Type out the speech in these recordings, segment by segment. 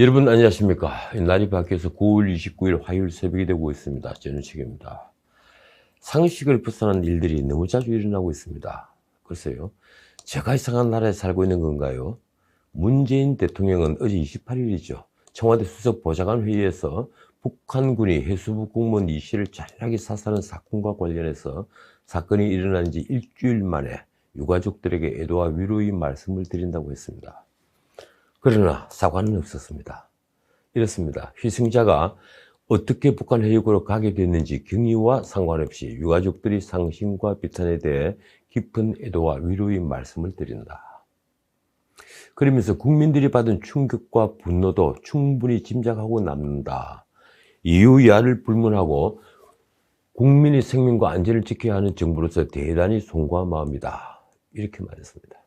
여러분 안녕하십니까. 날이 바뀌어서 9월 29일 화요일 새벽이 되고 있습니다. 저는 책입니다. 상식을 벗어난 일들이 너무 자주 일어나고 있습니다. 글쎄요, 제가 이상한 나라에 살고 있는 건가요? 문재인 대통령은 어제 28일이죠. 청와대 수석 보좌관 회의에서 북한군이 해수부 공무원 이 씨를 잔인하게 사살한 사건과 관련해서 사건이 일어난 지 일주일 만에 유가족들에게 애도와 위로의 말씀을 드린다고 했습니다. 그러나 사과는 없었습니다. 이렇습니다. 희생자가 어떻게 북한 해역으로 가게 됐는지 경위와 상관없이 유가족들이 상심과 비탄에 대해 깊은 애도와 위로의 말씀을 드린다. 그러면서 국민들이 받은 충격과 분노도 충분히 짐작하고 남는다. 이유야를 불문하고 국민의 생명과 안전을 지켜야 하는 정부로서 대단히 송구한 마음이다. 이렇게 말했습니다.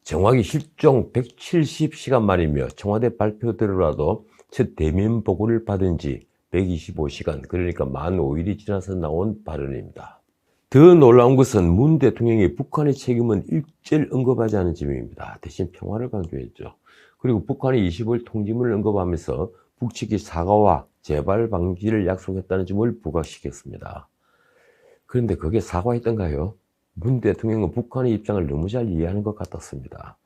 정확히 실종 170시간 만이며 청와대 발표대로라도 첫 대면 보고를 받은 지 125시간, 그러니까 만 5일이 지나서 나온 발언입니다. 더 놀라운 것은 문 대통령이 북한의 책임은 일절 언급하지 않은 점입니다. 대신 평화를 강조했죠. 그리고 북한이 25일 통지문을 언급하면서 북측이 사과와 재발 방지를 약속했다는 점을 부각시켰습니다. 그런데 그게 사과했던가요? 문 대통령은 북한의 입장을 너무 잘 이해하는 것 같았습니다.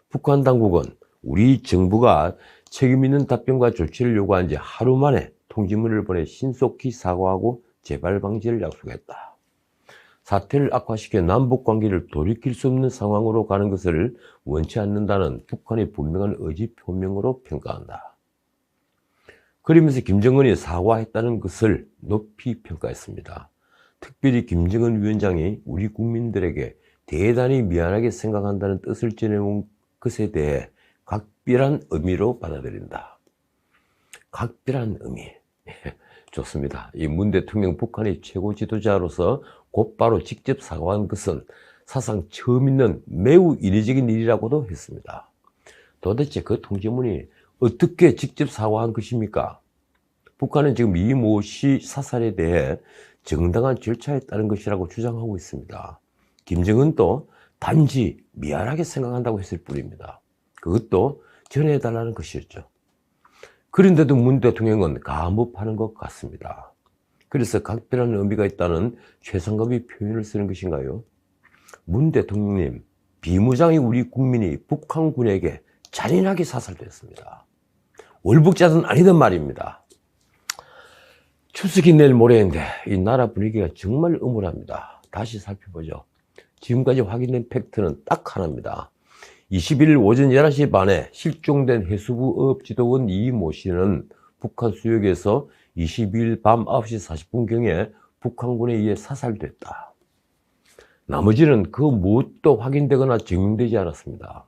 북한 당국은 우리 정부가 책임 있는 답변과 조치를 요구한 지 하루 만에 통지문을 보내 신속히 사과하고 재발 방지를 약속했다. 사태를 악화시켜 남북 관계를 돌이킬 수 없는 상황으로 가는 것을 원치 않는다는 북한의 분명한 의지 표명으로 평가한다. 그러면서 김정은이 사과했다는 것을 높이 평가했습니다. 특별히 김정은 위원장이 우리 국민들에게 대단히 미안하게 생각한다는 뜻을 전해온 것에 대해 각별한 의미로 받아들인다. 각별한 의미. 좋습니다. 이 문 대통령 북한의 최고 지도자로서 곧바로 직접 사과한 것은 사상 처음 있는 매우 이례적인 일이라고도 했습니다. 도대체 그 통지문이 어떻게 직접 사과한 것입니까? 북한은 지금 이 모 씨 사살에 대해 정당한 절차에 따른 것이라고 주장하고 있습니다. 김정은도 단지 미안하게 생각한다고 했을 뿐입니다. 그것도 전해달라는 것이었죠. 그런데도 문 대통령은 감업하는 것 같습니다. 그래서 각별한 의미가 있다는 최상급의 표현을 쓰는 것인가요? 문 대통령님, 비무장의 우리 국민이 북한군에게 잔인하게 사살됐습니다. 월북자든 아니든 말입니다. 추석이 내일 모레인데 이 나라 분위기가 정말 음울합니다. 다시 살펴보죠. 지금까지 확인된 팩트는 딱 하나입니다. 21일 오전 11시 반에 실종된 해수부 어업지도원 이모 씨는 북한 수역에서 22일 밤 9시 40분경에 북한군에 의해 사살됐다. 나머지는 그 무엇도 확인되거나 증명되지 않았습니다.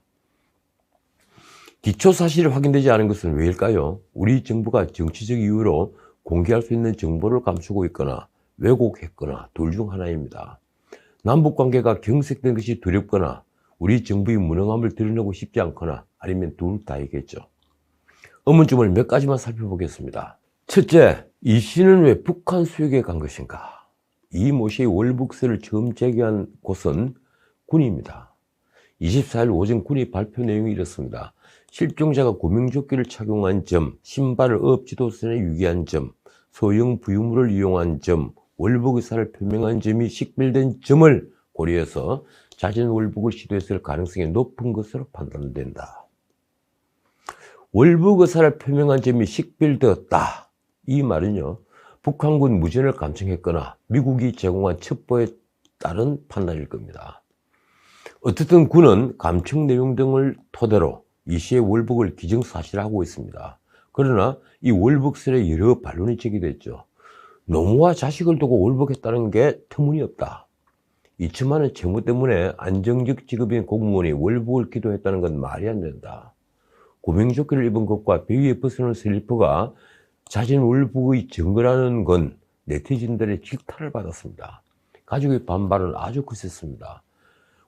기초사실이 확인되지 않은 것은 왜일까요? 우리 정부가 정치적 이유로 공개할 수 있는 정보를 감추고 있거나 왜곡했거나 둘 중 하나입니다. 남북관계가 경색된 것이 두렵거나 우리 정부의 무능함을 드러내고 싶지 않거나 아니면 둘 다이겠죠. 의문점을 몇 가지만 살펴보겠습니다. 첫째, 이 씨는 왜 북한 수역에 간 것인가? 이 모 씨의 월북서를 처음 제기한 곳은 군입니다. 24일 오전 군이 발표 내용이 이렇습니다. 실종자가 구명조끼를 착용한 점, 신발을 어업지도선에 유기한 점, 소형 부유물을 이용한 점, 월북 의사를 표명한 점이 식별된 점을 고려해서 자진 월북을 시도했을 가능성이 높은 것으로 판단된다. 월북 의사를 표명한 점이 식별되었다. 이 말은요, 북한군 무전을 감청했거나 미국이 제공한 첩보에 따른 판단일 겁니다. 어쨌든 군은 감청 내용 등을 토대로 이 씨의 월북을 기정사실화하고 있습니다. 그러나 이 월북설에 여러 반론이 제기됐죠. 노무와 자식을 두고 월북했다는 게 터무니없다. 2천만 원 채무 때문에 안정적 직업인 공무원이 월북을 기도했다는 건 말이 안 된다. 구명조끼를 입은 것과 배 위에 벗어놓은 슬리퍼가 자신 월북의 증거라는 건 네티즌들의 질타를 받았습니다. 가족의 반발은 아주 거셌습니다.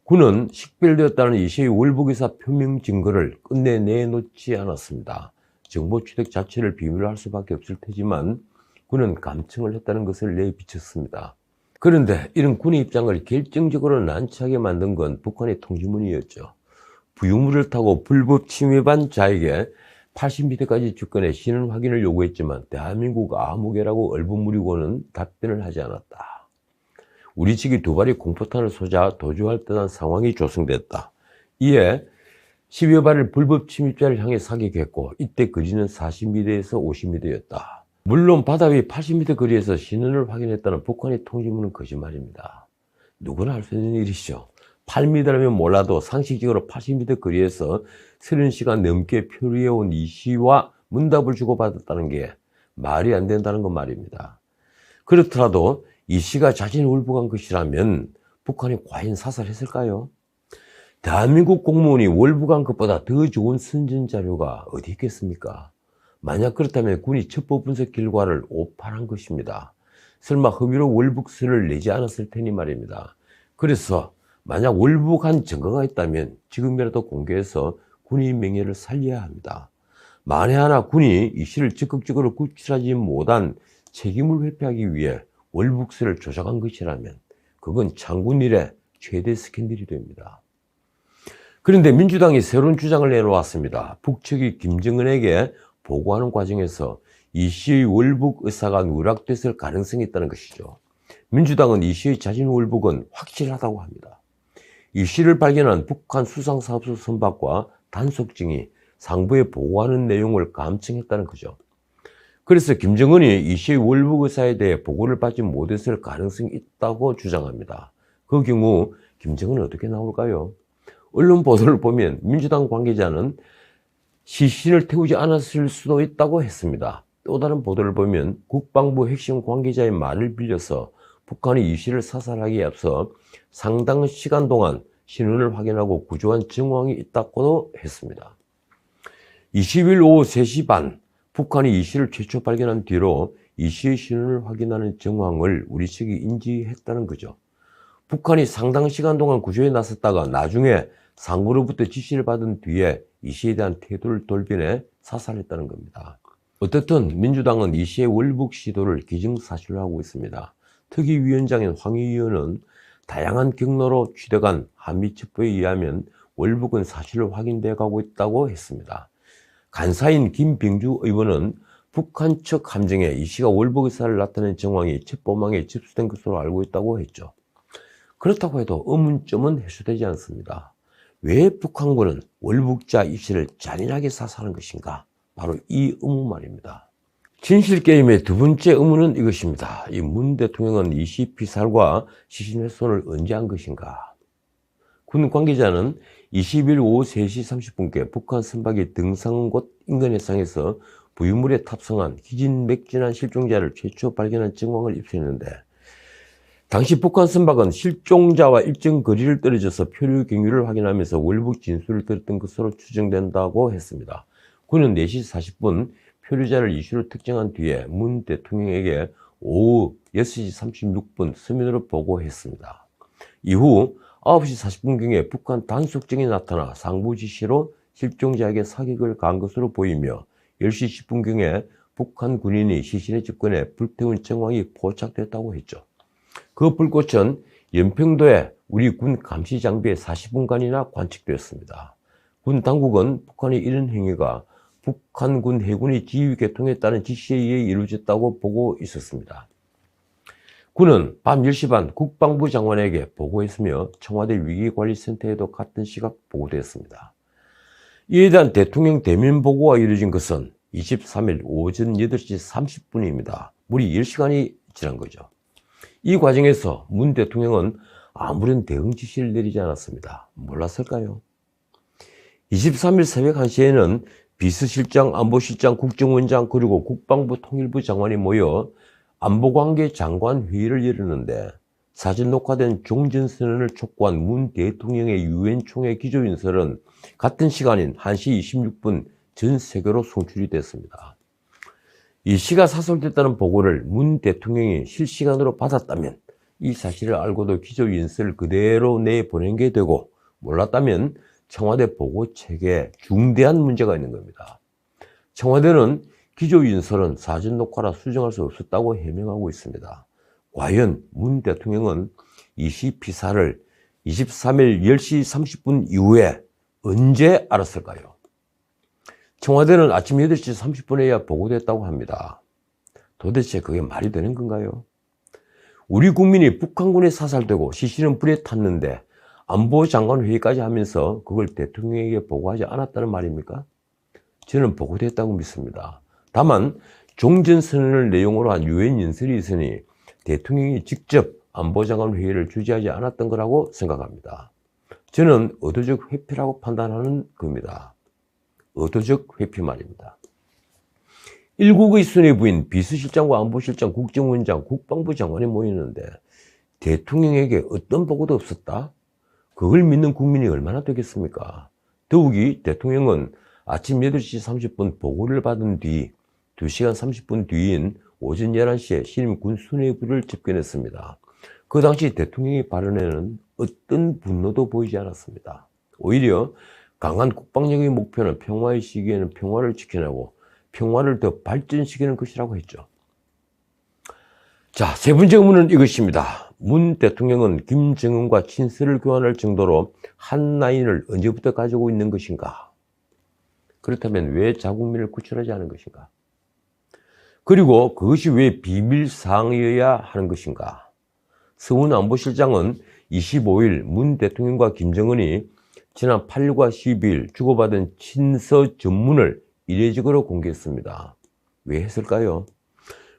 군은 식별되었다는 이 씨의 월북의사 표명 증거를 끝내 내놓지 않았습니다. 정보 취득 자체를 비밀로 할 수밖에 없을 테지만 군은 감청을 했다는 것을 내비쳤습니다. 그런데 이런 군의 입장을 결정적으로 난처하게 만든 건 북한의 통지문이었죠. 부유물을 타고 불법 침입한 자에게 80m까지 접근해 신원 확인을 요구했지만 대한민국 아무개라고 얼버무리고는 답변을 하지 않았다. 우리 측이 두 발의 공포탄을 쏘자 도주할 듯한 상황이 조성됐다. 이에 10여 발을 불법 침입자를 향해 사격했고 이때 거리는 40m에서 50m였다. 물론 바다 위 80m 거리에서 신원을 확인했다는 북한의 통지문은 거짓말입니다. 누구나 할 수 있는 일이죠. 8m라면 몰라도 상식적으로 80m 거리에서 30시간 넘게 표류해온 이 씨와 문답을 주고받았다는 게 말이 안 된다는 건 말입니다. 그렇더라도 이 씨가 자신이 월북한 것이라면 북한이 과연 사살했을까요? 대한민국 공무원이 월북한 것보다 더 좋은 선전자료가 어디 있겠습니까? 만약 그렇다면 군이 첩보 분석 결과를 오판한 것입니다. 설마 허위로 월북서를 내지 않았을 테니 말입니다. 그래서 만약 월북한 증거가 있다면 지금이라도 공개해서 군의 명예를 살려야 합니다. 만에 하나 군이 이 씨를 적극적으로 구출하지 못한 책임을 회피하기 위해 월북서를 조작한 것이라면 그건 장군 일의 최대 스캔들이 됩니다. 그런데 민주당이 새로운 주장을 내놓았습니다. 북측이 김정은에게 보고하는 과정에서 이 씨의 월북 의사가 누락됐을 가능성이 있다는 것이죠. 민주당은 이 씨의 자진 월북은 확실하다고 합니다. 이 씨를 발견한 북한 수상사업소 선박과 단속증이 상부에 보고하는 내용을 감청했다는 거죠. 그래서 김정은이 이 씨의 월북 의사에 대해 보고를 받지 못했을 가능성이 있다고 주장합니다. 그 경우 김정은은 어떻게 나올까요? 언론 보도를 보면 민주당 관계자는 시신을 태우지 않았을 수도 있다고 했습니다. 또 다른 보도를 보면 국방부 핵심 관계자의 말을 빌려서 북한이 이 씨를 사살하기에 앞서 상당한 시간 동안 신원을 확인하고 구조한 정황이 있다고도 했습니다. 20일 오후 3시 반 북한이 이 씨를 최초 발견한 뒤로 이 씨의 신원을 확인하는 정황을 우리 측이 인지했다는 거죠. 북한이 상당 시간 동안 구조에 나섰다가 나중에 상부로부터 지시를 받은 뒤에 이 씨에 대한 태도를 돌변해 사살했다는 겁니다. 어떻든 민주당은 이 씨의 월북 시도를 기정사실로 하고 있습니다. 특위위원장인 황 의원은 다양한 경로로 취득한 한미 첩보에 의하면 월북은 사실로 확인돼 가고 있다고 했습니다. 간사인 김병주 의원은 북한 측 함정에 이 씨가 월북 의사를 나타낸 정황이 첩보망에 접수된 것으로 알고 있다고 했죠. 그렇다고 해도 의문점은 해소되지 않습니다. 왜 북한군은 월북자 이 씨를 잔인하게 사살한 것인가? 바로 이 의문 말입니다. 진실게임의 두 번째 의문은 이것입니다. 이 문 대통령은 이 씨 피살과 시신 훼손을 언제 한 것인가? 군 관계자는 20일 오후 3시 30분께 북한 선박이 등상한 곳 인근 해상에서 부유물에 탑승한 기진맥진한 실종자를 최초 발견한 정황을 입수했는데 당시 북한 선박은 실종자와 일정 거리를 떨어져서 표류 경위를 확인하면서 월북 진술을 들었던 것으로 추정된다고 했습니다. 군은 4시 40분 표류자를 이슈로 특정한 뒤에 문 대통령에게 오후 6시 36분 서면으로 보고했습니다. 이후 9시 40분경에 북한 단속증이 나타나 상부 지시로 실종자에게 사격을 가한 것으로 보이며 10시 10분경에 북한 군인이 시신에 접근해 불태운 정황이 포착됐다고 했죠. 그 불꽃은 연평도에 우리 군 감시 장비에 40분간이나 관측되었습니다. 군 당국은 북한의 이런 행위가 북한군 해군의 지휘 계통에 따른 지시에 의해 이루어졌다고 보고 있었습니다. 군은 밤 10시 반 국방부 장관에게 보고했으며 청와대 위기관리센터에도 같은 시각 보고되었습니다. 이에 대한 대통령 대면 보고가 이루어진 것은 23일 오전 8시 30분입니다. 무려 10시간이 지난 거죠. 이 과정에서 문 대통령은 아무런 대응 지시를 내리지 않았습니다. 몰랐을까요? 23일 새벽 1시에는 비서실장, 안보실장, 국정원장 그리고 국방부 통일부 장관이 모여 안보관계 장관 회의를 열었는데 사전 녹화된 종전선언을 촉구한 문 대통령의 유엔 총회 기조연설은 같은 시간인 1시 26분 전 세계로 송출이 됐습니다. 이 씨가 사살됐다는 보고를 문 대통령이 실시간으로 받았다면 이 사실을 알고도 기조연설을 그대로 내보낸 게 되고 몰랐다면 청와대 보고 체계에 중대한 문제가 있는 겁니다. 청와대는 기조연설은 사전 녹화라 수정할 수 없었다고 해명하고 있습니다. 과연 문 대통령은 이 씨 피살을 23일 10시 30분 이후에 언제 알았을까요? 청와대는 아침 8시 30분에야 보고됐다고 합니다. 도대체 그게 말이 되는 건가요? 우리 국민이 북한군에 사살되고 시신은 불에 탔는데 안보장관 회의까지 하면서 그걸 대통령에게 보고하지 않았다는 말입니까? 저는 보고됐다고 믿습니다. 다만 종전선언을 내용으로 한 유엔 연설이 있으니 대통령이 직접 안보장관 회의를 주재하지 않았던 거라고 생각합니다. 저는 의도적 회피라고 판단하는 겁니다. 의도적 회피 말입니다. 일국의 수뇌부인 비서실장과 안보실장, 국정원장, 국방부 장관이 모이는데 대통령에게 어떤 보고도 없었다? 그걸 믿는 국민이 얼마나 되겠습니까? 더욱이 대통령은 아침 8시 30분 보고를 받은 뒤 2시간 30분 뒤인 오전 11시에 신임 군 수뇌부를 접견했습니다. 그 당시 대통령의 발언에는 어떤 분노도 보이지 않았습니다. 오히려 강한 국방력의 목표는 평화의 시기에는 평화를 지켜내고 평화를 더 발전시키는 것이라고 했죠. 자, 세 번째 의문은 이것입니다. 문 대통령은 김정은과 친서를 교환할 정도로 한 라인을 언제부터 가지고 있는 것인가? 그렇다면 왜 자국민을 구출하지 않은 것인가? 그리고 그것이 왜 비밀사항이어야 하는 것인가? 서훈 안보실장은 25일 문 대통령과 김정은이 지난 8일과 12일 주고받은 친서 전문을 이례적으로 공개했습니다. 왜 했을까요?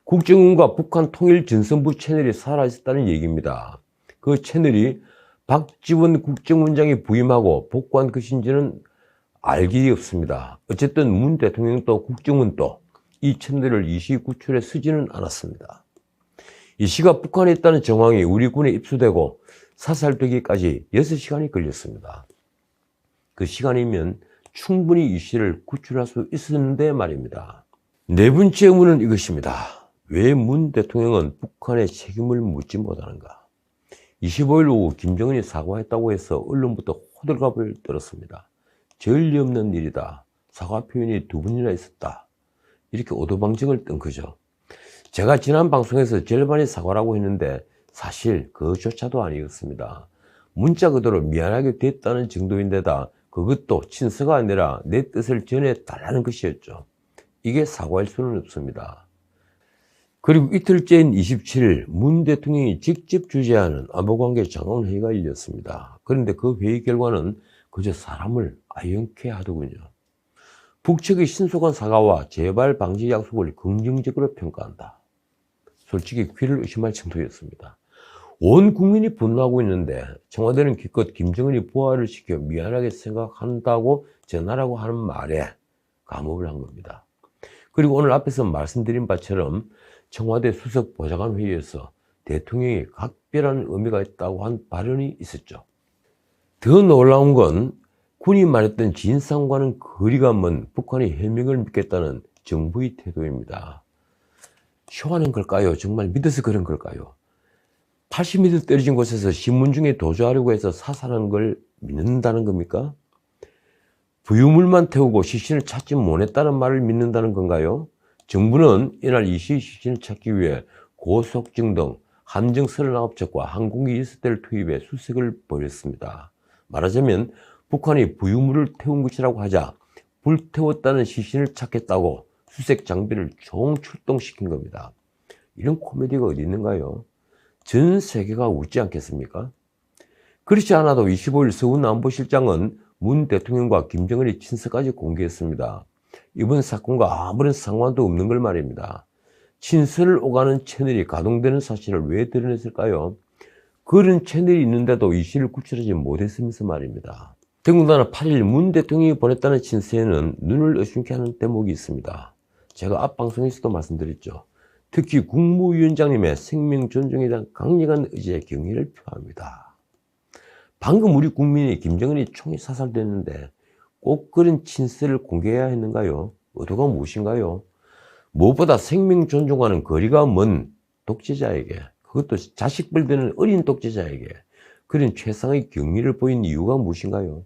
국정원과 북한 통일전선부 채널이 살아있었다는 얘기입니다. 그 채널이 박지원 국정원장이 부임하고 복구한 것인지는 알 길이 없습니다. 어쨌든 문 대통령도 국정원도 이 채널을 이시 구출에 쓰지는 않았습니다. 이 시가 북한에 있다는 정황이 우리 군에 입수되고 사살되기까지 6시간이 걸렸습니다. 그 시간이면 충분히 이 시를 구출할 수 있었는데 말입니다. 네 번째 의문은 이것입니다. 왜 문 대통령은 북한의 책임을 묻지 못하는가? 25일 오후 김정은이 사과했다고 해서 언론부터 호들갑을 떨었습니다. 전례 없는 일이다. 사과 표현이 2번이나 있었다. 이렇게 오도방정을 뜬 거죠. 제가 지난 방송에서 절반이 사과라고 했는데 사실 그조차도 아니었습니다. 문자 그대로 미안하게 됐다는 정도인데다 그것도 친서가 아니라 내 뜻을 전해달라는 것이었죠. 이게 사과일 수는 없습니다. 그리고 이틀째인 27일 문 대통령이 직접 주재하는 안보관계 장관회의가 열렸습니다. 그런데 그 회의 결과는 그저 사람을 아연케 하더군요. 북측의 신속한 사과와 재발 방지 약속을 긍정적으로 평가한다. 솔직히 귀를 의심할 정도였습니다. 온 국민이 분노하고 있는데 청와대는 기껏 김정은이 부활을 시켜 미안하게 생각한다고 전하라고 하는 말에 감옥을 한 겁니다. 그리고 오늘 앞에서 말씀드린 바처럼 청와대 수석 보좌관 회의에서 대통령이 각별한 의미가 있다고 한 발언이 있었죠. 더 놀라운 건 군이 말했던 진상과는 거리가 먼 북한의 해명을 믿겠다는 정부의 태도입니다. 쇼하는 걸까요? 정말 믿어서 그런 걸까요? 80m 떨어진 곳에서 신문중에 도주하려고 해서 사살한 걸 믿는다는 겁니까? 부유물만 태우고 시신을 찾지 못했다는 말을 믿는다는 건가요? 정부는 이날 이시 시신을 찾기 위해 고속정 등 함정 39척과 항공기 6대를 투입해 수색을 벌였습니다. 말하자면 북한이 부유물을 태운 것이라고 하자 불태웠다는 시신을 찾겠다고 수색 장비를 총출동시킨 겁니다. 이런 코미디가 어디 있는가요? 전 세계가 웃지 않겠습니까? 그렇지 않아도 25일 서훈 안보실장은 문 대통령과 김정은의 친서까지 공개했습니다. 이번 사건과 아무런 상관도 없는 걸 말입니다. 친서를 오가는 채널이 가동되는 사실을 왜 드러냈을까요? 그런 채널이 있는데도 이 시를 구출하지 못했으면서 말입니다. 더군다나 8일 문 대통령이 보냈다는 친서에는 눈을 의심케 하는 대목이 있습니다. 제가 앞 방송에서도 말씀드렸죠. 특히 국무위원장님의 생명 존중에 대한 강력한 의지에 경의를 표합니다. 방금 우리 국민이 김정은이 총이 사살됐는데 꼭 그런 친서를 공개해야 했는가요? 의도가 무엇인가요? 무엇보다 생명 존중하는 거리가 먼 독재자에게, 그것도 자식들 되는 어린 독재자에게 그런 최상의 경의를 보인 이유가 무엇인가요?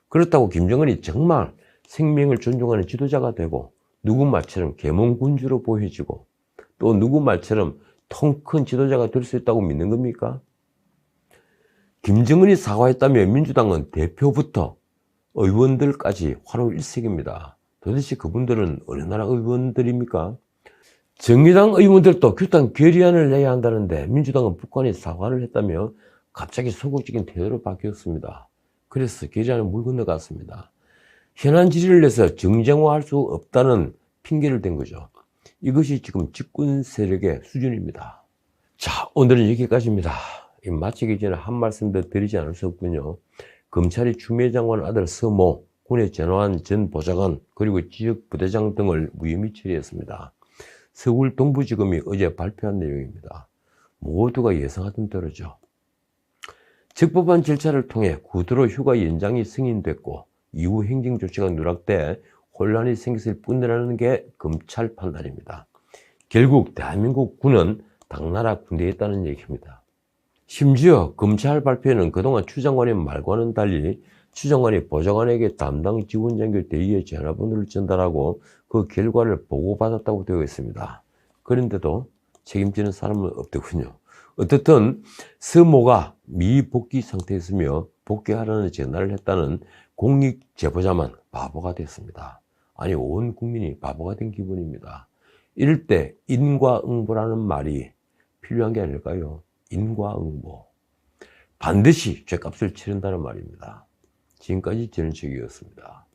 그렇다고 김정은이 정말 생명을 존중하는 지도자가 되고 누구 말처럼 계몽군주로 보여지고 또 누구 말처럼 통 큰 지도자가 될 수 있다고 믿는 겁니까? 김정은이 사과했다며 민주당은 대표부터 의원들까지 화로 일색입니다. 도대체 그분들은 어느 나라 의원들입니까? 정의당 의원들도 규탄 결의안을 내야 한다는데 민주당은 북한이 사과를 했다며 갑자기 소극적인 태도로 바뀌었습니다. 그래서 결의안을 물 건너갔습니다. 현안 질의를 내서 정쟁화할 수 없다는 핑계를 댄 거죠. 이것이 지금 집권 세력의 수준입니다. 자, 오늘은 여기까지입니다. 마치기 전에 한 말씀 더 드리지 않을 수 없군요. 검찰이 추미애 장관 아들 서모, 군의 전환 전 보좌관, 그리고 지역 부대장 등을 무혐의 처리했습니다. 서울 동부지검이 어제 발표한 내용입니다. 모두가 예상하던 대로죠. 적법한 절차를 통해 구두로 휴가 연장이 승인됐고 이후 행정조치가 누락돼 혼란이 생겼을 뿐이라는 게 검찰 판단입니다. 결국 대한민국 군은 당나라 군대였다는 얘기입니다. 심지어 검찰 발표에는 그동안 추 장관의 말과는 달리 추 장관이 보좌관에게 담당 지원장교 대의의 전화번호를 전달하고 그 결과를 보고받았다고 되어 있습니다. 그런데도 책임지는 사람은 없더군요. 어떻든 서모가 미복귀 상태였으며 복귀하라는 전화를 했다는 공익제보자만 바보가 됐습니다. 아니, 온 국민이 바보가 된 기분입니다. 이럴 때 인과응보라는 말이 필요한 게 아닐까요? 인과응보. 반드시 죗값을 치른다는 말입니다. 지금까지 전은책이었습니다.